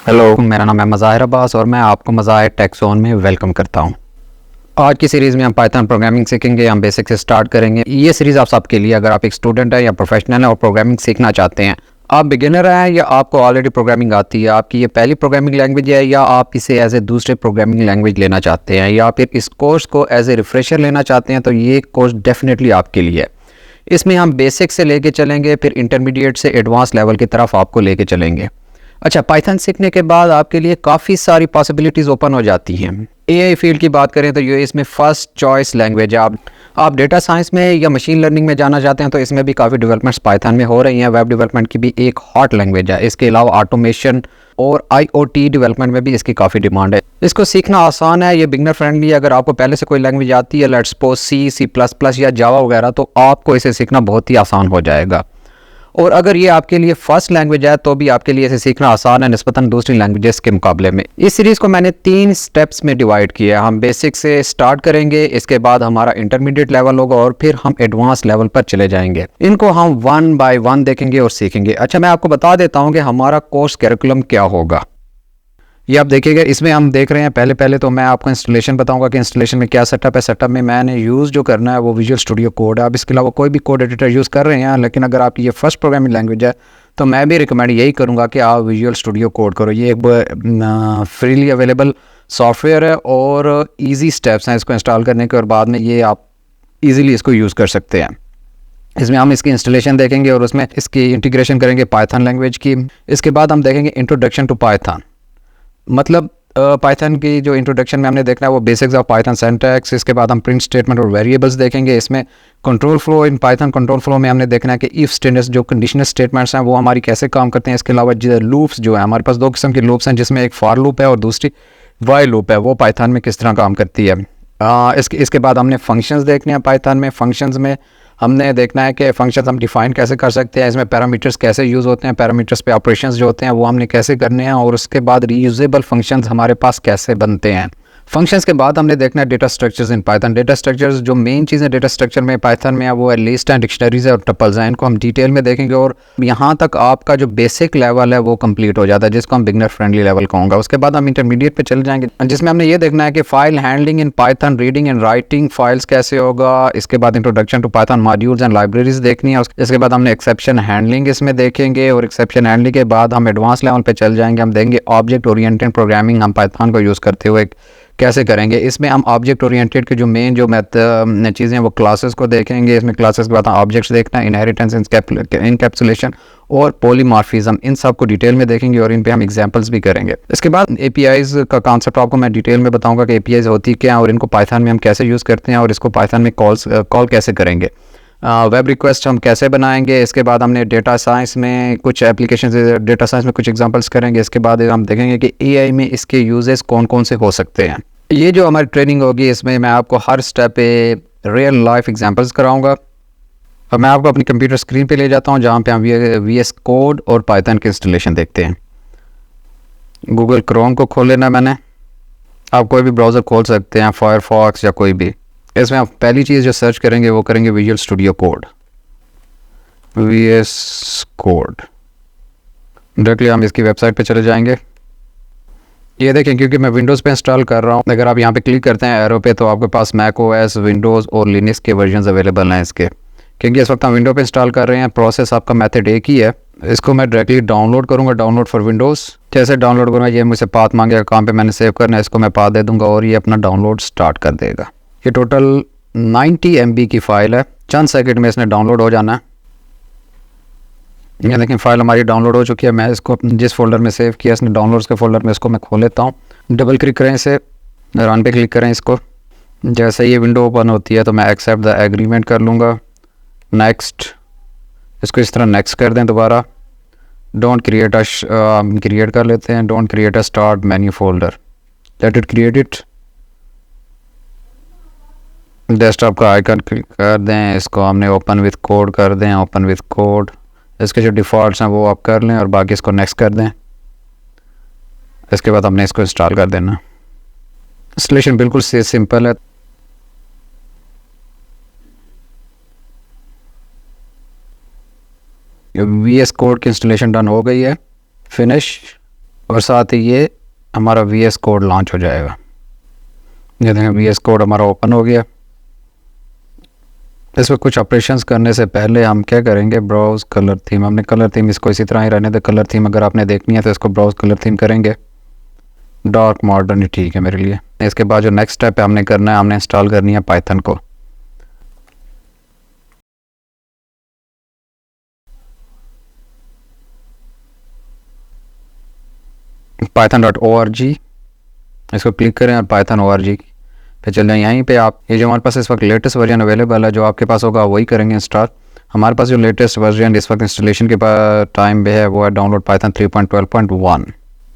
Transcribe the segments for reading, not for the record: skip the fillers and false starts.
Hello, मेरा नाम है मज़ाहिर अब्बास और मैं आपको मज़ाहिर टेक ज़ोन में वेलकम करता हूं। आज की सीरीज़ में हम पाइथन प्रोग्रामिंग सीखेंगे। हम बेसिक से स्टार्ट करेंगे। ये सीरीज़ आप सबके लिए, अगर आप एक स्टूडेंट हैं या प्रोफेशनल हैं और प्रोग्रामिंग सीखना चाहते हैं, आप बिगिनर हैं या आपको ऑलरेडी प्रोग्रामिंग आती है, आपकी ये पहली प्रोग्रामिंग लैंग्वेज है या आप इसे एज ए दूसरे प्रोग्रामिंग लैंग्वेज लेना चाहते हैं या फिर इस कोर्स को एज ए रिफ्रेशर लेना चाहते हैं, तो ये कोर्स डेफिनेटली आपके लिए है। इसमें हम बेसिक से लेके चलेंगे, फिर इंटरमीडिएट से एडवांस लेवल की तरफ आपको लेके चलेंगे। अच्छा, पाइथन सीखने के बाद आपके लिए काफ़ी सारी पॉसिबिलिटीज़ ओपन हो जाती हैं। एआई फील्ड की बात करें तो ये इसमें फर्स्ट चॉइस लैंग्वेज है। आप डेटा साइंस में या मशीन लर्निंग में जाना चाहते हैं तो इसमें भी काफ़ी डेवलपमेंट्स पाइथन में हो रही हैं। वेब डेवलपमेंट की भी एक हॉट लैंग्वेज है। इसके अलावा ऑटोमेशन और आईओटी डेवलपमेंट में भी इसकी काफ़ी डिमांड है। इसको सीखना आसान है, ये बिगनर फ्रेंडली है। अगर आपको पहले से कोई लैंग्वेज आती है, let's suppose C plus plus या जावा वगैरह, तो आपको इसे सीखना बहुत ही आसान हो जाएगा। और अगर ये आपके लिए फर्स्ट लैंग्वेज है तो भी आपके लिए इसे सीखना आसान है निस्बतन दूसरी लैंग्वेजेस के मुकाबले में। इस सीरीज़ को मैंने 3 स्टेप्स में डिवाइड किया है। हम बेसिक से स्टार्ट करेंगे, इसके बाद हमारा इंटरमीडिएट लेवल होगा और फिर हम एडवांस लेवल पर चले जाएंगे। इनको हम 1 बाय 1 देखेंगे और सीखेंगे। अच्छा, मैं आपको बता देता हूँ कि हमारा कोर्स करिकुलम क्या होगा। ये आप देखिएगा, इसमें हम देख रहे हैं पहले तो मैं आपको इंस्टॉलेशन बताऊंगा कि इंस्टॉलेशन में क्या सेटअप है। सेटअप में मैंने यूज़ जो करना है वो विजुअल स्टूडियो कोड है। आप इसके अलावा कोई भी कोड एडिटर यूज़ कर रहे हैं, लेकिन अगर आपकी ये फर्स्ट प्रोग्रामिंग लैंग्वेज है तो मैं भी रिकमेंड यही करूँगा कि आप विजुअल स्टूडियो कोड करो। ये एक फ्रीली अवेलेबल सॉफ्टवेयर है और ईजी स्टेप्स हैं इसको इंस्टॉल करने के, और बाद में ये आप ईज़िली इसको यूज़ कर सकते हैं। इसमें हम इसकी इंस्टॉलेशन देखेंगे और उसमें इसकी इंटीग्रेशन करेंगे पाइथन लैंग्वेज की। इसके बाद हम देखेंगे इंट्रोडक्शन टू पाइथन, मतलब पाइथन की जो इंट्रोडक्शन में हमने देखना है वो बेसिक्स ऑफ पाइथन सिंटैक्स। इसके बाद हम प्रिंट स्टेटमेंट और वेरिएबल्स देखेंगे। इसमें control flow in Python, control flow में हमने देखना है कि इफ स्टेटमेंट्स जो कंडीशनल स्टेटमेंट्स हैं वो हमारी कैसे काम करते हैं। इसके अलावा लूप्स जो है, हमारे पास 2 किस्म के लूप्स हैं, जिसमें एक फॉर लूप है और दूसरी वाइल लूप है। वो पाइथन में किस तरह काम करती है। इसके बाद हमने फंक्शंस देखने हैं। पाइथन में फंक्शंस में हमने देखना है कि फंक्शंस हम डिफाइन कैसे कर सकते हैं, इसमें पैरामीटर्स कैसे यूज़ होते हैं, पैरामीटर्स पे ऑपरेशंस जो होते हैं वो हमने कैसे करने हैं, और उसके बाद रीयूजेबल फंक्शंस हमारे पास कैसे बनते हैं। फंक्शंस के बाद हमने देखना है data structures in Python. Data structures जो मेन चीज़ें डेटा स्ट्रक्चर में पाइथन में है वो है लिस्ट एंड डिक्शनरीज है और टपल्स हैं। इनको हम डिटेल में देखेंगे और यहाँ तक आपका जो बेसिक लेवल है वो कंप्लीट हो जाता है, जिसको हम बिगनर फ्रेंडली लेवल कहूँगा। उसके बाद हम इंटरमीडिएट पे चले जाएंगे, जिसमें हमने ये देखना है कि file handling in Python, reading and writing files कैसे होगा। इसके बाद introduction to Python modules and libraries देखनी है। इसके बाद हमने एक्सेप्शन हैंडलिंग इसमें देखेंगे और एक्सेप्शन हैंडलिंग के बाद हम एडवांस लेवल पे चल जाएंगे। हम देंगे ऑब्जेक्ट ओरिएंटेड प्रोग्रामिंग हम पाइथन को यूज़ करते हुए कैसे करेंगे। इसमें हम ऑब्जेक्ट ओरिएंटेड के जो मेन जो चीज़ें हैं वो क्लासेस को देखेंगे। इसमें क्लासेस के बाद ऑब्जेक्ट्स देखना है, इनहेरिटेंस, इनकैप्सुलेशन और पॉलीमॉर्फिज्म, इन सब को डिटेल में देखेंगे और इन पे हम एग्जांपल्स भी करेंगे। इसके बाद एपीआईज का कॉन्सेप्ट आपको मैं डिटेल में बताऊंगा कि एपीआईज होती क्या है और इनको पाइथन में हम कैसे यूज़ करते हैं और इसको पाइथन में कॉल कैसे करेंगे। वेब रिक्वेस्ट हम कैसे बनाएंगे। इसके बाद हमने डेटा साइंस में कुछ एप्लीकेशन, डेटा साइंस में कुछ एग्जांपल्स करेंगे। इसके बाद हम देखेंगे कि एआई में इसके यूजेस कौन कौन से हो सकते हैं। ये जो हमारी ट्रेनिंग होगी इसमें मैं आपको हर स्टेप पे रियल लाइफ एग्जांपल्स कराऊंगा। और मैं आपको अपनी कंप्यूटर स्क्रीन पे ले जाता हूँ जहाँ पे हम वीएस कोड और पाइथन की इंस्टॉलेशन देखते हैं। गूगल क्रोम को खोल लेना मैंने। आप कोई भी ब्राउज़र खोल सकते हैं, फायरफॉक्स या कोई भी। इसमें आप पहली चीज़ जो सर्च करेंगे वो करेंगे visual studio code, VS code. Directly हम इसकी वेबसाइट पे चले जाएंगे। ये देखें, क्योंकि मैं विंडोज़ पे इंस्टॉल कर रहा हूँ, अगर आप यहाँ पे क्लिक करते हैं एरो पे तो आपके पास मैक ओएस, विंडोज़ और लिनक्स के वर्जन अवेलेबल हैं इसके। क्योंकि इस वक्त हम विंडो पे इंस्टॉल कर रहे हैं, प्रोसेस आपका मेथड एक ही है। इसको मैं डायरेक्टली डाउनलोड करूँगा, डाउनलोड फॉर विंडोज़। जैसे डाउनलोड करूँगा ये मुझसे पाथ मांगेगा, कहाँ पे मैंने सेव करना है, इसको मैं पाथ दे दूँगा और ये अपना डाउनलोड स्टार्ट कर देगा। ये टोटल 90 MB की फ़ाइल है, चंद सेकंड में इसने डाउनलोड हो जाना है। ये लेकिन फ़ाइल हमारी डाउनलोड हो चुकी है। मैं इसको जिस फोल्डर में सेव किया इसने डाउनलोड्स के फोल्डर में, इसको मैं खोल लेता हूँ। डबल क्लिक करें, इसे रन पे क्लिक करें इसको। जैसे ये विंडो ओपन होती है तो मैं एक्सेप्ट द एग्रीमेंट कर लूँगा, नेक्स्ट। इसको इस तरह नेक्स्ट कर दें दोबारा। डोंट क्रिएट क्रिएट कर लेते हैं, don't create a start menu folder, let it create it. Desktop का आइकन क्लिक कर दें, इसको हमने ओपन विथ कोड कर दें, ओपन विथ कोड। इसके जो डिफ़ॉल्ट्स हैं वो आप कर लें और बाकी इसको नेक्स्ट कर दें। इसके बाद हमने इसको इंस्टॉल कर देना। इंस्टॉलेशन बिल्कुल से सिंपल है। वीएस कोड की इंस्टॉलेशन डन हो गई है, फिनिश। और साथ ही ये हमारा VS कोड लॉन्च हो जाएगा। ये देखें VS कोड हमारा ओपन हो गया। इसमें कुछ ऑपरेशंस करने से पहले हम क्या करेंगे, ब्राउज़ कलर थीम। हमने कलर थीम इसको इसी तरह ही रहने दे। कलर थीम अगर आपने देखनी है तो इसको ब्राउज़ कलर थीम करेंगे। डार्क मॉडर्न ही ठीक है मेरे लिए। इसके बाद जो नेक्स्ट स्टेप है हमने करना है, हमने इंस्टॉल करनी है पाइथन को। python.org इसको क्लिक करें और python.org पे चल जाए। यहीं पे आप ये जो हमारे पास इस वक्त लेटेस्ट वर्जन अवेलेबल है, जो आपके पास होगा वही करेंगे इंस्टॉल। हमारे पास जो लेटेस्ट वर्जन इस वक्त इंस्टॉलेशन के टाइम पे है वो है डाउनलोड पाइथन 3.12.1।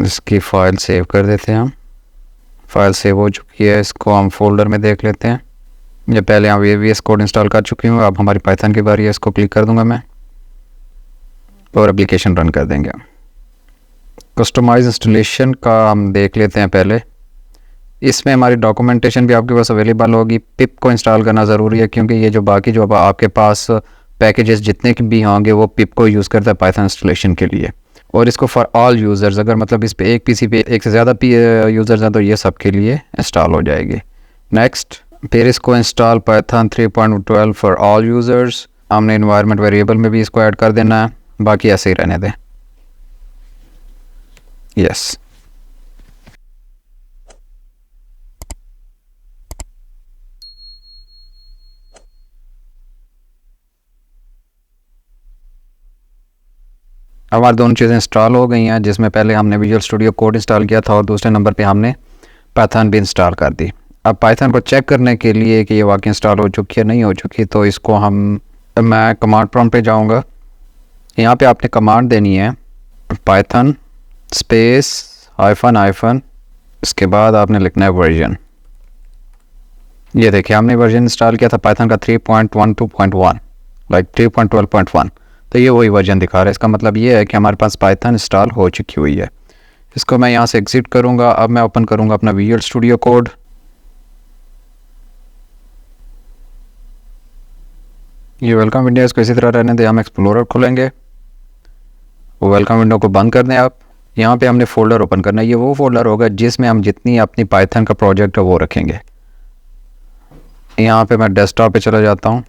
इसकी फ़ाइल सेव कर देते हैं हम। फाइल सेव हो चुकी है, इसको हम फोल्डर में देख लेते हैं। ये पहले हम VS कोड इंस्टॉल कर चुकी हूँ। अब हमारी पाइथन की बारी है, इसको क्लिक कर दूंगा मैं और एप्लीकेशन रन कर देंगे। कस्टमाइज इंस्टॉलेशन का हम देख लेते हैं पहले। इसमें हमारी डॉक्यूमेंटेशन भी आपके पास अवेलेबल होगी। पिप को इंस्टॉल करना ज़रूरी है, क्योंकि ये जो बाकी जो आपके पास पैकेजेस जितने भी होंगे वो पिप को यूज़ करता है पाइथन इंस्टॉलेशन के लिए। और इसको फॉर ऑल यूज़र्स, अगर मतलब इस पे एक PC पे एक से ज़्यादा यूज़र्स हैं तो ये सब के लिए इंस्टॉल हो जाएगी। नेक्स्ट, फिर इसको install Python 3.12 for all users. हमने इन्वायरमेंट वेरिएबल में भी इसको ऐड कर देना है, बाकी ऐसे ही रहने दें। यस, हमारी दोनों चीज़ें इंस्टॉल हो गई हैं, जिसमें पहले हमने विजुअल स्टूडियो कोड इंस्टॉल किया था और दूसरे नंबर पे हमने पाइथन भी इंस्टॉल कर दी। अब पाइथन को चेक करने के लिए कि ये वाकई इंस्टॉल हो चुकी है नहीं हो चुकी, तो इसको मैं कमांड प्रॉम्प्ट पे जाऊंगा। यहाँ पे आपने कमांड देनी है पाइथन स्पेस हाइफन, इसके बाद आपने लिखना है वर्जन। ये देखिए हमने वर्जन इंस्टॉल किया था पाइथन का 3.12.1, लाइक 3.12.1, तो ये वही वर्जन दिखा रहा है। इसका मतलब ये है कि हमारे पास पाइथन इंस्टॉल हो चुकी हुई है। इसको मैं यहाँ से एग्जिट करूँगा। अब मैं ओपन करूँगा अपना विजुअल स्टूडियो कोड। ये वेलकम विंडो इसको इसी तरह रहने दें। हम एक्सप्लोरर खोलेंगे, वो वेलकम विंडो को बंद कर दें आप। यहाँ पे हमने फ़ोल्डर ओपन करना है। ये वो फोल्डर होगा जिसमें हम जितनी अपनी पाइथन का प्रोजेक्ट है वो रखेंगे। यहाँ पे मैं डेस्कटॉप पे चला जाता हूँ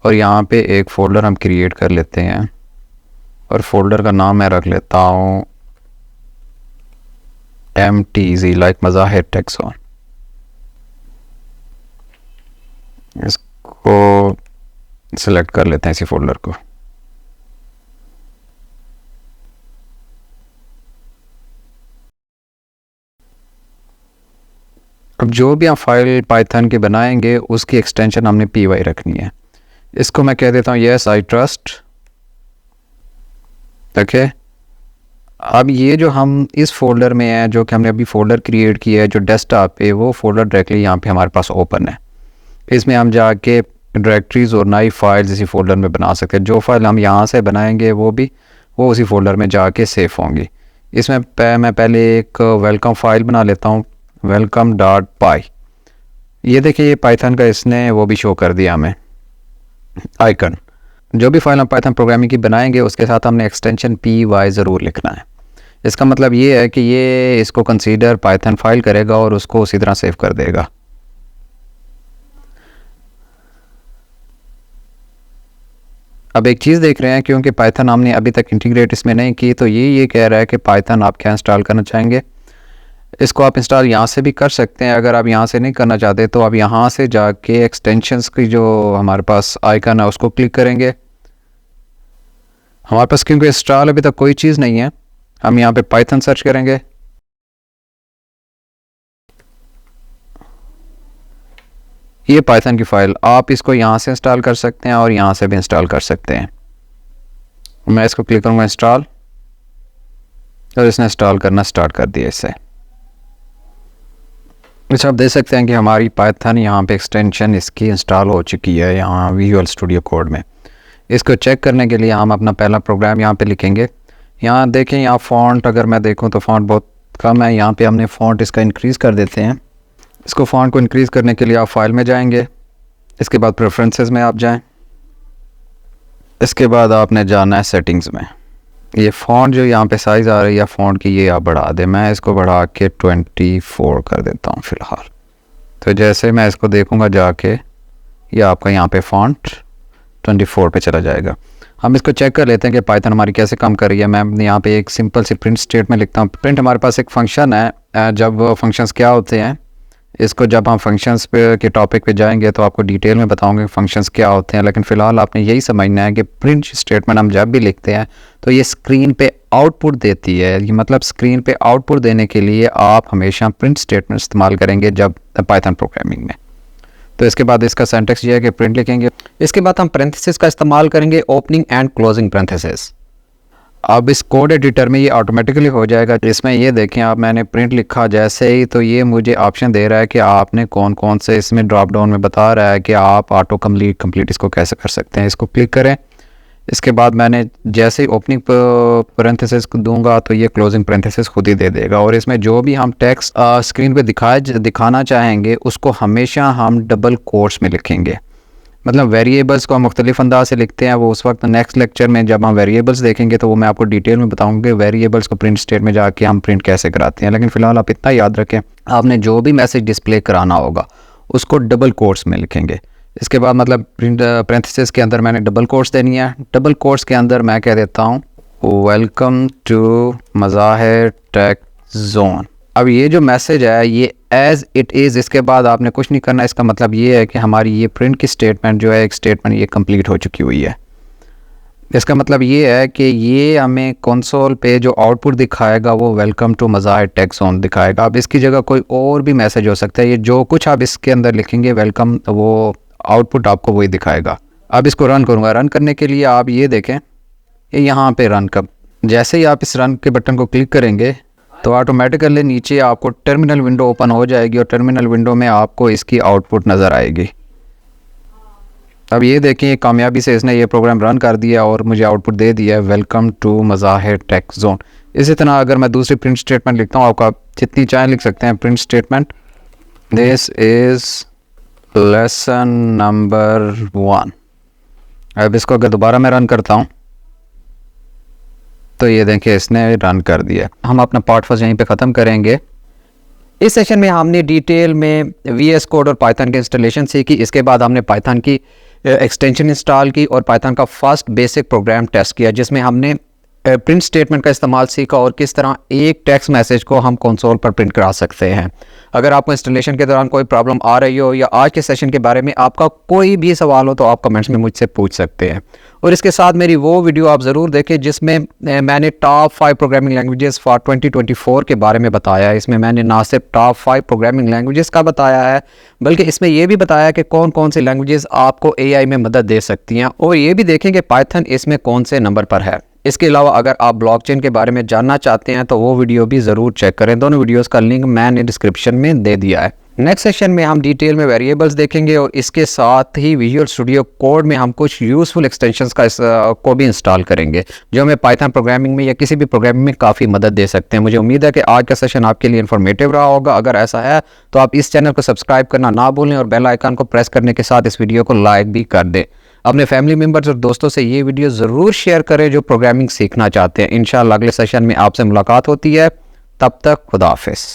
और यहाँ पे एक फ़ोल्डर हम क्रिएट कर लेते हैं और फोल्डर का नाम मैं रख लेता हूँ MTZ, लाइक मज़ाहिर टैक्सॉन। इसको सिलेक्ट कर लेते हैं इसी फोल्डर को। अब जो भी आप फाइल पाइथन के बनाएंगे उसकी एक्सटेंशन हमने py रखनी है। इसको मैं कह देता हूँ यस आई ट्रस्ट। ओके, अब ये जो हम इस फोल्डर में है, जो कि हमने अभी फोल्डर क्रिएट किया है जो डेस्कटॉप पे, वो फोल्डर डायरेक्टली यहाँ पे हमारे पास ओपन है। इसमें हम जाके डायरेक्टरीज और नई फाइल्स इसी फोल्डर में बना सकते हैं। जो फाइल हम यहाँ से बनाएंगे वो उसी फोल्डर में जाके सेव होंगी। इसमें मैं पहले एक वेलकम फाइल बना लेता हूँ, welcome.py। ये देखिए ये पाइथन का इसने वो भी शो कर दिया हमें आइकन। जो भी फाइल हम पाइथन प्रोग्रामिंग की बनाएंगे उसके साथ हमने एक्सटेंशन py ज़रूर लिखना है। इसका मतलब ये है कि ये इसको कंसीडर पाइथन फाइल करेगा और उसको उसी तरह सेव कर देगा। अब एक चीज़ देख रहे हैं, क्योंकि पाइथन हमने अभी तक इंटीग्रेट इसमें नहीं की, तो ये कह रहा है कि पाइथन आप क्या इंस्टॉल करना चाहेंगे। इसको आप इंस्टॉल यहाँ से भी कर सकते हैं। अगर आप यहाँ से नहीं करना चाहते तो आप यहाँ से जाके एक्सटेंशंस की जो हमारे पास आइकन है उसको क्लिक करेंगे। हमारे पास क्योंकि इंस्टॉल अभी तक कोई चीज़ नहीं है, हम यहाँ पे पाइथन सर्च करेंगे। ये पाइथन की फ़ाइल, आप इसको यहाँ से इंस्टॉल कर सकते हैं और यहाँ से भी इंस्टॉल कर सकते हैं। मैं इसको क्लिक करूँगा इंस्टॉल, और इसने इंस्टॉल करना स्टार्ट कर दिया इससे। अच्छा, आप देख सकते हैं कि हमारी पाइथन यहाँ पे एक्सटेंशन इसकी इंस्टॉल हो चुकी है यहाँ विजुअल स्टूडियो कोड में। इसको चेक करने के लिए हम अपना पहला प्रोग्राम यहाँ पे लिखेंगे। यहाँ देखें, यहाँ फ़ॉन्ट अगर मैं देखूँ तो फ़ॉन्ट बहुत कम है। यहाँ पे हमने फ़ॉन्ट इसका इंक्रीज़ कर देते हैं। इसको फ़ॉन्ट को इंक्रीज़ करने के लिए आप फाइल में जाएंगे, इसके बाद प्रेफरेंसेस में आप जाएं, इसके बाद आपने जाना है सेटिंग्स में। ये फ़ॉन्ट जो यहाँ पे साइज़ आ रही है फ़ॉन्ट की, ये आप बढ़ा दें। मैं इसको बढ़ा के 24 कर देता हूँ फ़िलहाल। तो जैसे मैं इसको देखूँगा जाके, ये आपका यहाँ पे फ़ॉन्ट 24 पे चला जाएगा। हम इसको चेक कर लेते हैं कि पाइथन हमारी कैसे काम कर रही है। मैं यहाँ पे एक सिंपल सी प्रिंट स्टेटमेंट लिखता हूँ। प्रिंट हमारे पास एक फंक्शन है। जब फंक्शंस क्या होते हैं, इसको जब हम फंक्शंस पे के टॉपिक पे जाएंगे तो आपको डिटेल में बताऊंगे फंक्शंस क्या होते हैं, लेकिन फ़िलहाल आपने यही समझना है कि प्रिंट स्टेटमेंट हम जब भी लिखते हैं तो ये स्क्रीन पे आउटपुट देती है। ये मतलब स्क्रीन पे आउटपुट देने के लिए आप हमेशा प्रिंट स्टेटमेंट इस्तेमाल करेंगे जब पाइथन प्रोग्रामिंग में। तो इसके बाद इसका सिंटैक्स ये है कि प्रिंट लिखेंगे। इसके बाद हम पैरेंथेसिस का इस्तेमाल करेंगे, ओपनिंग एंड क्लोजिंग पैरेंथेसिस। अब इस कोड एडिटर में ये ऑटोमेटिकली हो जाएगा। इसमें ये देखें आप, मैंने प्रिंट लिखा जैसे ही तो ये मुझे ऑप्शन दे रहा है कि आपने कौन कौन से, इसमें ड्रॉप डाउन में बता रहा है कि आप ऑटो कंप्लीट इसको कैसे कर सकते हैं। इसको क्लिक करें। इसके बाद मैंने जैसे ही ओपनिंग पैरेंथेसिस दूंगा तो ये क्लोजिंग पैरेंथेसिस खुद ही दे देगा। और इसमें जो भी हम टेक्स्ट स्क्रीन पे दिखाना चाहेंगे उसको हमेशा हम डबल कोट्स में लिखेंगे। मतलब वेरिएबल्स को हम मुख्तलिफ अंदाज से लिखते हैं, वो उस वक्त नेक्स्ट लेक्चर में जब हम वेरिएबल्स देखेंगे तो वो मैं आपको डिटेल में बताऊंगा वेरिएबल्स को प्रिंट स्टेट में जाके हम प्रिंट कैसे कराते हैं। लेकिन फ़िलहाल आप इतना याद रखें, आपने जो भी मैसेज डिस्प्ले कराना होगा उसको डबल कोट्स में लिखेंगे। इसके बाद मतलब प्रिंट पैरेंथेसिस के अंदर मैंने डबल कोट्स देनी है। डबल कोट्स के अंदर मैं कह देता हूँ welcome to Mazahir tech zone. अब ये जो मैसेज है ये एज़ इट इज़, इसके बाद आपने कुछ नहीं करना। इसका मतलब ये है कि हमारी ये प्रिंट की स्टेटमेंट जो है, एक स्टेटमेंट ये कंप्लीट हो चुकी हुई है। इसका मतलब ये है कि ये हमें कंसोल पे जो आउटपुट दिखाएगा वो welcome to Mazahir tech zone दिखाएगा। अब इसकी जगह कोई और भी मैसेज हो सकता है, ये जो कुछ आप इसके अंदर लिखेंगे वेलकम, वो आउटपुट आपको वही दिखाएगा। अब इसको रन करूँगा। रन करने के लिए आप ये देखें, ये यहाँ पे रन कर, जैसे ही आप इस रन के बटन को क्लिक करेंगे तो ऑटोमेटिकली नीचे आपको टर्मिनल विंडो ओपन हो जाएगी और टर्मिनल विंडो में आपको इसकी आउटपुट नज़र आएगी। अब ये देखें, कामयाबी से इसने ये प्रोग्राम रन कर दिया और मुझे आउटपुट दे दिया welcome to Mazahir tech zone. इसी तरह अगर मैं दूसरी प्रिंट स्टेटमेंट लिखता हूँ, आपका जितनी चाहे लिख सकते हैं। Print statement, this is lesson number 1। अब इसको अगर दोबारा मैं रन करता हूँ तो ये देखिए इसने रन कर दिया। हम अपना पार्ट फर्स्ट यहीं पे ख़त्म करेंगे। इस सेशन में हमने डिटेल में VS कोड और पाइथन की इंस्टॉलेशन सीखी। इसके बाद हमने पाइथन की एक्सटेंशन इंस्टॉल की और पाइथन का फर्स्ट बेसिक प्रोग्राम टेस्ट किया, जिसमें हमने प्रिंट स्टेटमेंट का इस्तेमाल सीखा और किस तरह एक टेक्स्ट मैसेज को हम कंसोल पर प्रिंट करा सकते हैं। अगर आपको इंस्टॉलेशन के दौरान कोई प्रॉब्लम आ रही हो या आज के सेशन के बारे में आपका कोई भी सवाल हो तो आप कमेंट्स में मुझसे पूछ सकते हैं। और इसके साथ मेरी वो वीडियो आप ज़रूर देखें जिसमें मैंने टॉप 5 प्रोग्रामिंग लैंग्वेजेस फॉर 2024 के बारे में बताया है। इसमें मैंने ना सिर्फ टॉप 5 प्रोग्रामिंग लैंग्वेजेस का बताया है, बल्कि इसमें यह भी बताया कि कौन कौन सी लैंग्वेजेस आपको AI में मदद दे सकती हैं, और ये भी देखें कि पाइथन इसमें कौन से नंबर पर है। इसके अलावा अगर आप ब्लॉकचेन के बारे में जानना चाहते हैं तो वो वीडियो भी ज़रूर चेक करें। दोनों वीडियोस का लिंक मैंने डिस्क्रिप्शन में दे दिया है। नेक्स्ट सेशन में हम डिटेल में वेरिएबल्स देखेंगे और इसके साथ ही विजुअल स्टूडियो कोड में हम कुछ यूज़फुल एक्सटेंशंस को भी इंस्टॉल करेंगे जो हमें पाइथन प्रोग्रामिंग में या किसी भी प्रोग्रामिंग में काफ़ी मदद दे सकते हैं। मुझे उम्मीद है कि आज का सेशन आपके लिए इन्फॉर्मेटिव रहा होगा। अगर ऐसा है तो आप इस चैनल को सब्सक्राइब करना ना भूलें और बेल आइकन को प्रेस करने के साथ इस वीडियो को लाइक भी कर दें। अपने फैमिली मेम्बर्स और दोस्तों से ये वीडियो ज़रूर शेयर करें जो प्रोग्रामिंग सीखना चाहते हैं। इंशाअल्लाह अगले सेशन में आपसे मुलाकात होती है। तब तक खुदा हाफिज़।